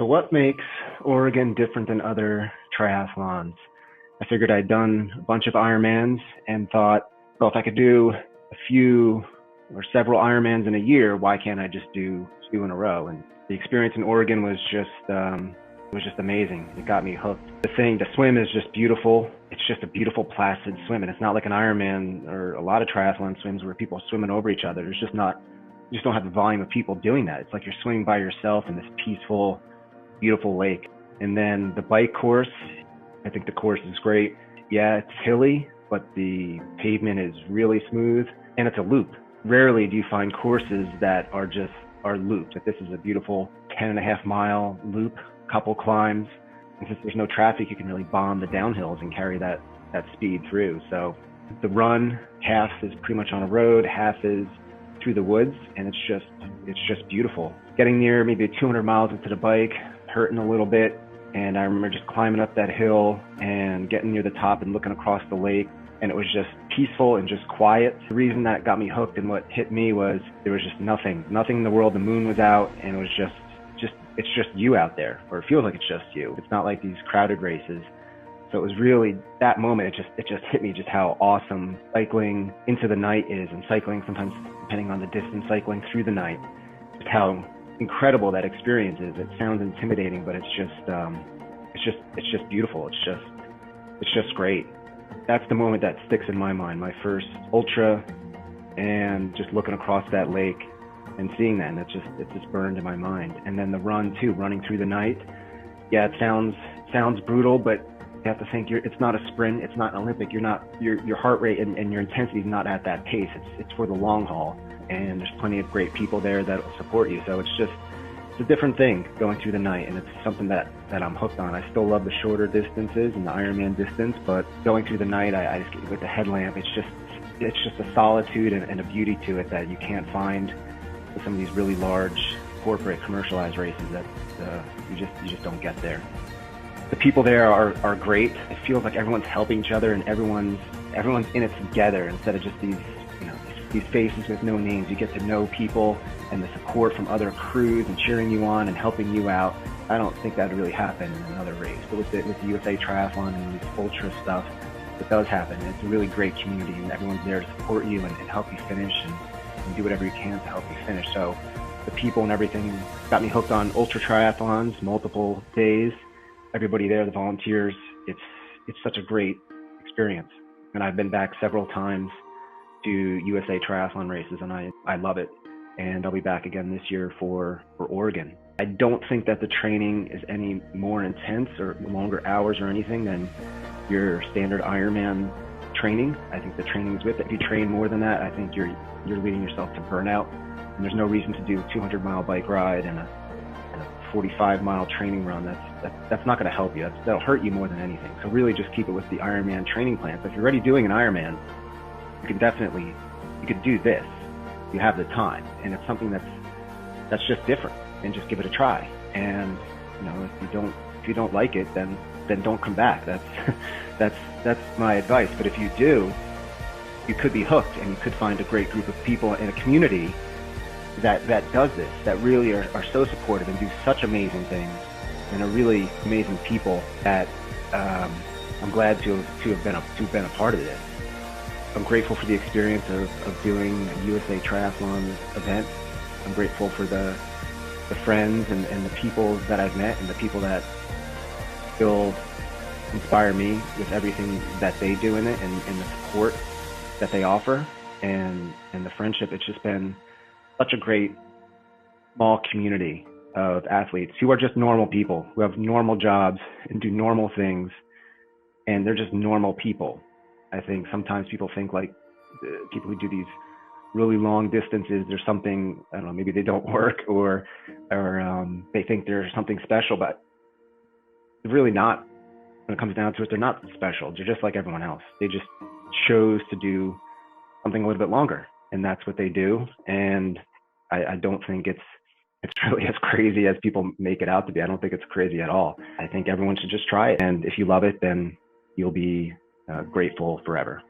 So what makes Oregon different than other triathlons? I figured I'd done a bunch of Ironmans and thought, well, if I could do a few or several Ironmans in a year, why can't I just do two in a row? And the experience in Oregon was just amazing. It got me hooked. The swim is just beautiful. It's just a beautiful, placid swim, and it's not like an Ironman or a lot of triathlon swims where people are swimming over each other. You just don't have the volume of people doing that. It's like you're swimming by yourself in this peaceful, beautiful lake. And then the bike course, I think the course is great. Yeah, it's hilly, but the pavement is really smooth, and it's a loop. Rarely do you find courses that are looped. This is a beautiful 10.5-mile loop, couple climbs. And since there's no traffic, you can really bomb the downhills and carry that speed through. So the run, half is pretty much on a road, half is through the woods, and it's just beautiful. Getting near maybe 200 miles into the bike, hurting a little bit, and I remember just climbing up that hill and getting near the top and looking across the lake, and it was just peaceful and just quiet. The reason that got me hooked and what hit me was there was just nothing in the world. The moon was out, and it was it's just you out there, or it feels like it's just you. It's not like these crowded races. So it was really that moment. It just hit me just how awesome cycling into the night is, and cycling sometimes, depending on the distance, cycling through the night. Just how incredible that experience is. It sounds intimidating, but it's just beautiful. It's just great. That's the moment that sticks in my mind. My first ultra, and just looking across that lake and seeing that, and it just burned in my mind. And then the run too, running through the night. Yeah, it sounds brutal, but you have to think it's not a sprint, it's not an Olympic. Your heart rate and your intensity is not at that pace. It's for the long haul, and there's plenty of great people there that will support you. So it's a different thing going through the night, and it's something that I'm hooked on. I still love the shorter distances and the Ironman distance, but going through the night, I just get with the headlamp. It's just a solitude and a beauty to it that you can't find with some of these really large corporate commercialized races that you just don't get there. The people there are great. It feels like everyone's helping each other, and everyone's in it together instead of just these faces with no names. You get to know people and the support from other crews and cheering you on and helping you out. I don't think that would really happen in another race, but with the USA Triathlon and this ultra stuff, it does happen. It's a really great community, and everyone's there to support you and help you finish and do whatever you can to help you finish. So the people and everything got me hooked on ultra triathlons, multiple days. Everybody there, the volunteers, it's such a great experience. And I've been back several times to USA Triathlon races, and I love it. And I'll be back again this year for Oregon. I don't think that the training is any more intense or longer hours or anything than your standard Ironman training. I think the training is with it. If you train more than that, I think you're leading yourself to burnout. And there's no reason to do a 200-mile bike ride and a 45-mile training run. That's not going to help you. That'll hurt you more than anything. So really just keep it with the Ironman training plan. So if you're already doing an Ironman, you could do this. You have the time, and it's something that's just different, and just give it a try. And if you don't like it, then don't come back. That's my advice. But if you do, you could be hooked, and you could find a great group of people in a community that does this, that really are so supportive and do such amazing things, and are really amazing people that I'm glad to have been a part of this. I'm grateful for the experience of doing a USA Triathlon event. I'm grateful for the friends and the people that I've met, and the people that still inspire me with everything that they do in it, and the support that they offer, and the friendship. It's just been such a great small community of athletes who are just normal people, who have normal jobs and do normal things, and they're just normal people. I think sometimes people think like people who do these really long distances, there's something, I don't know, maybe they don't work or they think they're something special, but they're really not. When it comes down to it, they're not special. They're just like everyone else. They just chose to do something a little bit longer, and that's what they do. And I don't think it's really as crazy as people make it out to be. I don't think it's crazy at all. I think everyone should just try it. And if you love it, then you'll be grateful forever.